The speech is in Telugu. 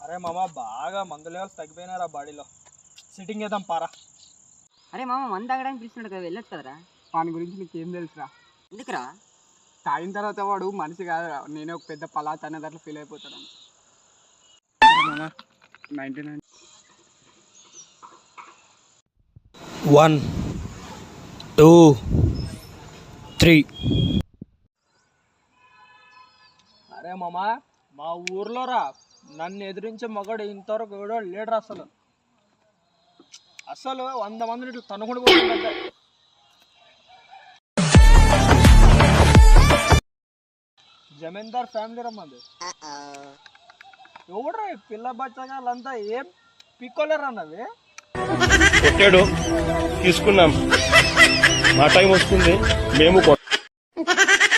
అరే మామ బాగా మందు లెవెల్స్ తగ్గిపోయినారా బాడీలో. సిట్టింగ్ చేద్దాం పారా. అరే మామ మందు తాగడానికి పిలుస్తున్నాడు కదా, వెళ్ళొచ్చు కదరా. వాని గురించి నీకేం తెలుసురా? ఎందుకురా? తాగిన తర్వాత వాడు మనిషి కాదురా, నేనే ఒక పెద్ద పలాత్ అనేది అట్లా ఫీల్ అయిపోతాను. 99 1 2 3. అరే మామ మా ఊర్లో రా నన్ను ఎదిరించే మగాడు ఇంతవరకు ఎవడో లేడరు. అసలు అసలు 100 మందిని ఇట్లా తనుకుని పోతుందంటే. జమీందార్ ఫ్యామిలీ రమ్మంది. ఎవడ్రా పిల్ల బచ్చగా వాళ్ళంతా ఏం పిక్కోలేరు అన్నది. కొట్టాడు తీసుకున్నాం, మా టైం వస్తుంది మేము